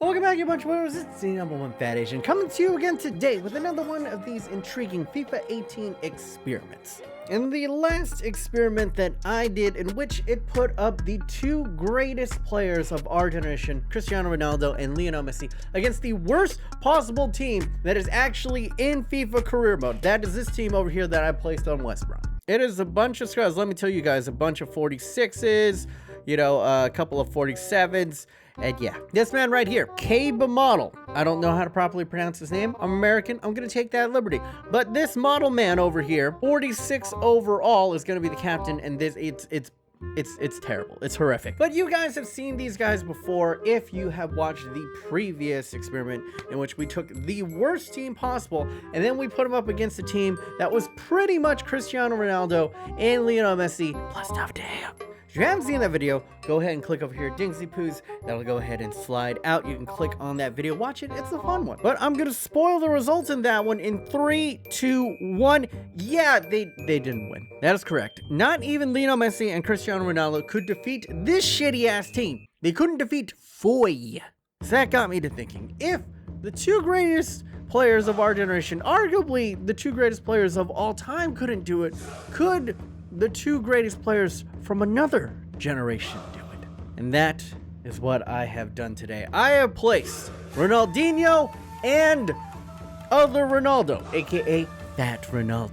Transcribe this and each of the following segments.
Welcome back, you bunch of winners. It's the number one fat Asian coming to you again today with another one of these intriguing FIFA 18 experiments. In the last experiment that I did, in which it put up the two greatest players of our generation, Cristiano Ronaldo and Lionel Messi, against the worst possible team that is actually in FIFA career mode. That is this team over here that I placed on Westbrook. It is a bunch of scrubs. Let me tell you guys, a bunch of 46s, a couple of 47s. And yeah, this man right here, model. I don't know how to properly pronounce his name. I'm American. I'm gonna take that liberty. But this model man over here, 46 overall, is gonna be the captain. And this, it's terrible. It's horrific. But you guys have seen these guys before if you have watched the previous experiment in which we took the worst team possible and then we put them up against a team that was pretty much Cristiano Ronaldo and Lionel Messi plus David De Gea. If you haven't seen that video, go ahead and click over here, Dingsy Poos. That'll go ahead and slide out. You can click on that video, watch it. It's a fun one. But I'm gonna spoil the results in that one in 3, 2, 1. Yeah, they didn't win. That is correct. Not even Lionel Messi and Cristiano Ronaldo could defeat this shitty ass team. They couldn't defeat Foy. So that got me to thinking, if the two greatest players of our generation, arguably the two greatest players of all time, couldn't do it, could the two greatest players from another generation do it? And that is what I have done today. I have placed Ronaldinho and other Ronaldo, aka Fat Ronaldo,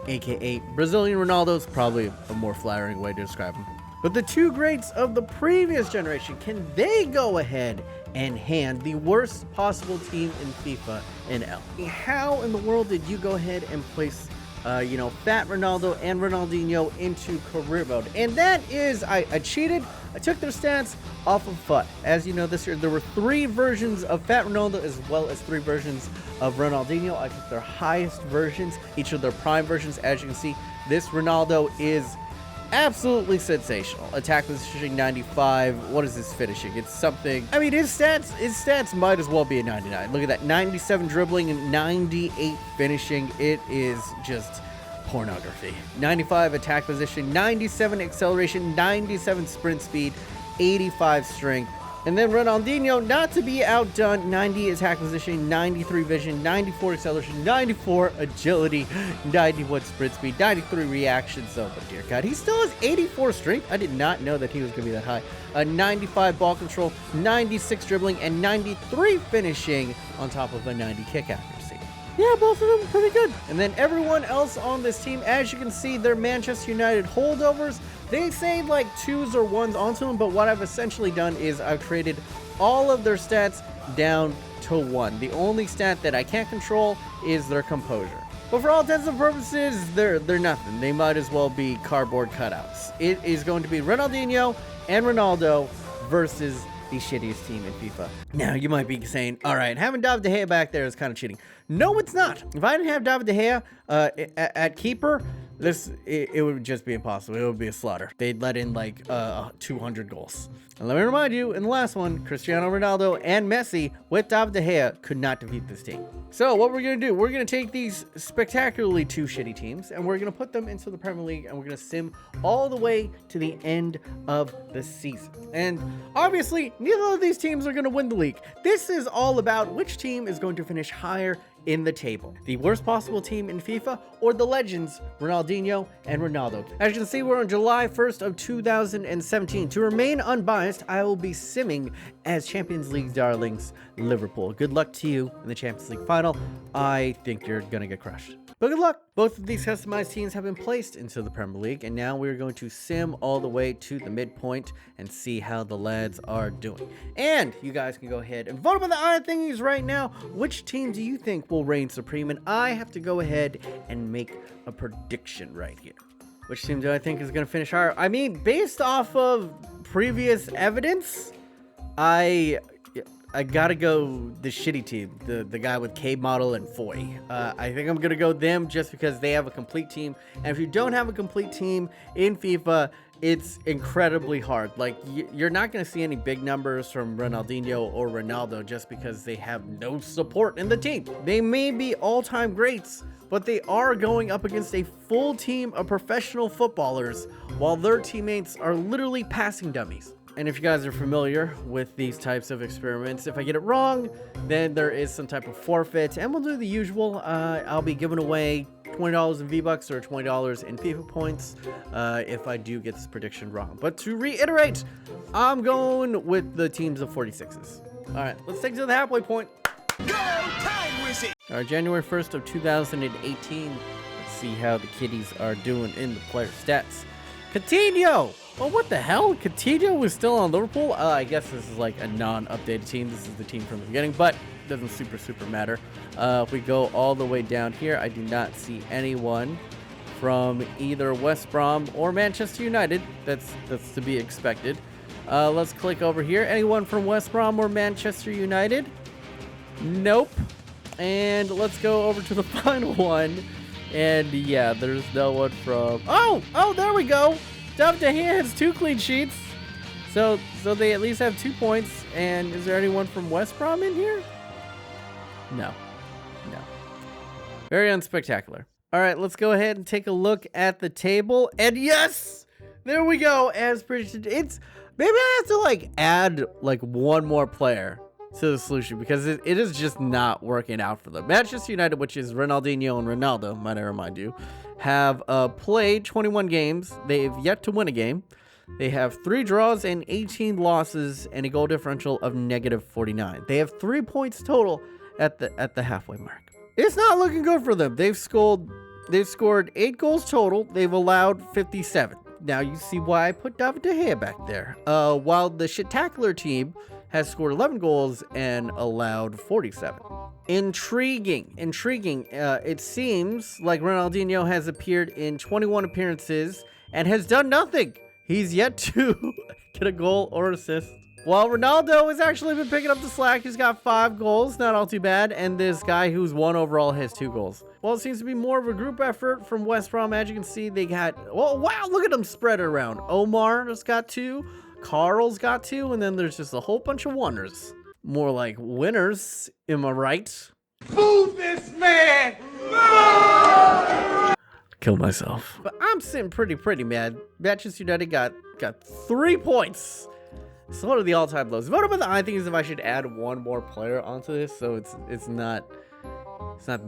aka Brazilian Ronaldo is probably a more flattering way to describe him. But the two greats of the previous generation, can they go ahead and hand the worst possible team in FIFA an L? How in the world did you go ahead and place Fat Ronaldo and Ronaldinho into career mode? And that is, I cheated. I took their stats off of FUT. As you know, this year there were 3 versions of Fat Ronaldo as well as 3 versions of Ronaldinho. I took their highest versions, each of their prime versions. As you can see, this Ronaldo is absolutely sensational. Attack positioning 95. What is his finishing? It's something. I mean, his stats might as well be a 99. Look at that. 97 dribbling and 98 finishing. It is just pornography. 95 attack position, 97 acceleration, 97 sprint speed, 85 strength. And then Ronaldinho, not to be outdone, 90 attack position, 93 vision, 94 acceleration, 94 agility, 91 sprint speed, 93 reactions. Oh, but dear God, he still has 84 strength. I did not know that he was going to be that high. 95 ball control, 96 dribbling, and 93 finishing on top of a 90 kick accuracy. Yeah, both of them pretty good. And then everyone else on this team, as you can see, they're Manchester United holdovers. They say like 2s or 1s onto them, but what I've essentially done is I've traded all of their stats down to 1. The only stat that I can't control is their composure. But for all intents and purposes, they're nothing. They might as well be cardboard cutouts. It is going to be Ronaldinho and Ronaldo versus the shittiest team in FIFA. Now, you might be saying, all right, having David De Gea back there is kind of cheating. No, it's not. If I didn't have David De Gea at keeper, it would just be impossible. It would be a slaughter. They'd let in like 200 goals. And let me remind you, in the last one, Cristiano Ronaldo and Messi with David De Gea could not defeat this team. So what we're going to do, we're going to take these spectacularly 2 shitty teams and we're going to put them into the Premier League and we're going to sim all the way to the end of the season. And obviously, neither of these teams are going to win the league. This is all about which team is going to finish higher in the table. The worst possible team in FIFA or the legends Ronaldinho and Ronaldo. As you can see, we're on July 1st of 2017. To remain unbiased, I will be simming as Champions League darlings Liverpool. Good luck to you in the Champions League final. I think you're gonna get crushed. But good luck. Both of these customized teams have been placed into the Premier League, and now we're going to sim all the way to the midpoint and see how the lads are doing. And you guys can go ahead and vote on the eye thingies right now. Which team do you think will reign supreme? And I have to go ahead and make a prediction right here. Which team do I think is going to finish higher? I mean, based off of previous evidence, I gotta go the shitty team, the guy with model and Foy. I think I'm gonna go them just because they have a complete team. And if you don't have a complete team in FIFA, it's incredibly hard. Like, you're not gonna see any big numbers from Ronaldinho or Ronaldo just because they have no support in the team. They may be all-time greats, but they are going up against a full team of professional footballers while their teammates are literally passing dummies. And if you guys are familiar with these types of experiments, if I get it wrong, then there is some type of forfeit, and we'll do the usual. I'll be giving away $20 in V-Bucks or $20 in FIFA points if I do get this prediction wrong. But to reiterate, I'm going with the teams of 46s. All right, let's take it to the halfway point. Go time wizard! All right, January 1st of 2018. Let's see how the kiddies are doing in the player stats. Coutinho! Oh, what the hell? Coutinho was still on Liverpool? I guess this is like a non-updated team. This is the team from the beginning, but it doesn't super matter. If we go all the way down here, I do not see anyone from either West Brom or Manchester United. That's to be expected. Let's click over here. Anyone from West Brom or Manchester United? Nope. And let's go over to the final one. And yeah, there's no one from... Oh, there we go. David De Gea has 2 clean sheets. So they at least have 2 points. And is there anyone from West Brom in here? No. Very unspectacular. All right, let's go ahead and take a look at the table. And yes, there we go. As predicted, it's... Maybe I have to like add like one more player to the solution because it is just not working out for them. Manchester United, which is Ronaldinho and Ronaldo, might I remind you, have played 21 games. They've yet to win a game. They have 3 draws and 18 losses and a goal differential of -49. They have 3 points total at the halfway mark. It's not looking good for them. They've scored 8 goals total. They've allowed 57. Now you see why I put David De Gea back there. While the Shit-tacular team has scored 11 goals and allowed 47. Intriguing. It seems like Ronaldinho has appeared in 21 appearances and has done nothing. He's yet to get a goal or assist. While Ronaldo has actually been picking up the slack. He's got 5 goals, not all too bad. And this guy who's 1 overall has 2 goals. Well, it seems to be more of a group effort from West Brom. As you can see, they got... Oh, wow, look at them spread around. Omar just got 2. Carl's got 2. And then there's just a whole bunch of wonders. More like winners, am I right? Boo this man! Kill myself. But I'm sitting pretty mad. Manchester United got 3 points. It's one of the all-time lows. What about the I think is if I should add one more player onto this so it's not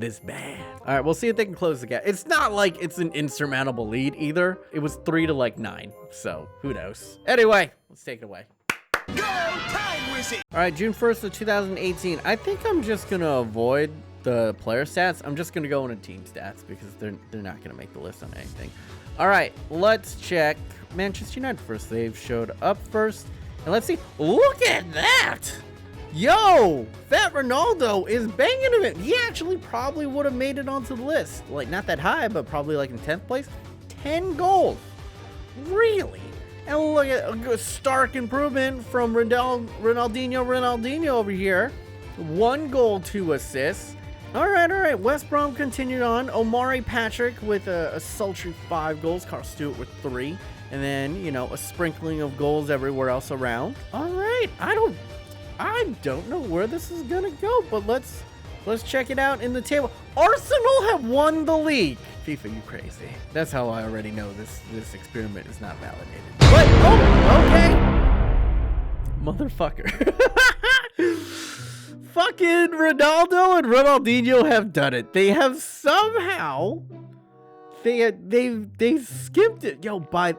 this bad. All right, we'll see if they can close the gap. It's not like it's an insurmountable lead either. It was 3 to like 9, so who knows. Anyway, let's take it away. Go time wizard! All right, June 1st of 2018. I think I'm just gonna avoid the player stats. I'm just gonna go into team stats because they're not gonna make the list on anything. All right, let's check Manchester United first. They've showed up first. And let's see. Look at that. Yo, Fat Ronaldo is banging him. He actually probably would have made it onto the list. Like, not that high, but probably like in 10th place. 10 goals. Really? And look at a stark improvement from Ronaldinho over here. 1 goal, 2 assists. All right. West Brom continued on. Omari Patrick with a sultry 5 goals. Carl Stewart with 3. And then, you know, a sprinkling of goals everywhere else around. All right. I don't know where this is going to go, but let's check it out in the table. Arsenal have won the league. FIFA, you crazy. That's how I already know this experiment is not validated. But, oh, okay. Motherfucker. Fucking Ronaldo and Ronaldinho have done it. They have somehow... They skipped it, yo, by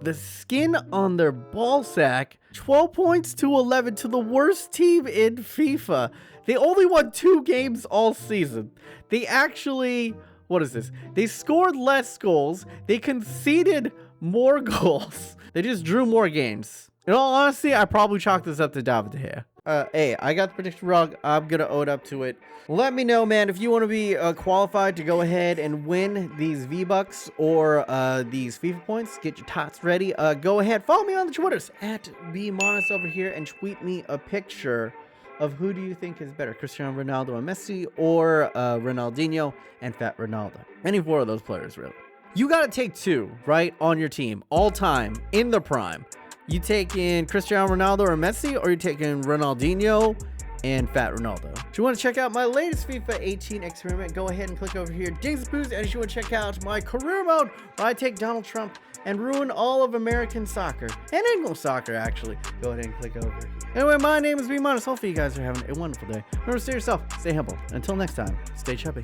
the skin on their ball sack. 12 points to 11 to the worst team in FIFA. They only won 2 games all season. They actually, what is this? They scored less goals. They conceded more goals. They just drew more games. In all honesty, I probably chalk this up to David De Gea. Hey, I got the prediction wrong. I'm gonna owe it up to it. Let me know, man, if you want to be qualified to go ahead and win these V-Bucks or these FIFA points. Get your tots ready. Go ahead, follow me on the Twitters at BMOnus over here and tweet me a picture of who do you think is better, Cristiano Ronaldo and Messi or Ronaldinho and Fat Ronaldo. Any 4 of those players, really. You got to take 2, right, on your team, all time, in the prime. You taking Cristiano Ronaldo or Messi, or you taking Ronaldinho and Fat Ronaldo? If you want to check out my latest FIFA 18 experiment, go ahead and click over here, Dings and Poos. And if you want to check out my career mode, where I take Donald Trump and ruin all of American soccer, and English soccer actually, go ahead and click over here. Anyway, my name is BMOnus. Hopefully you guys are having a wonderful day. Remember to stay yourself, stay humble. Until next time, stay chubby.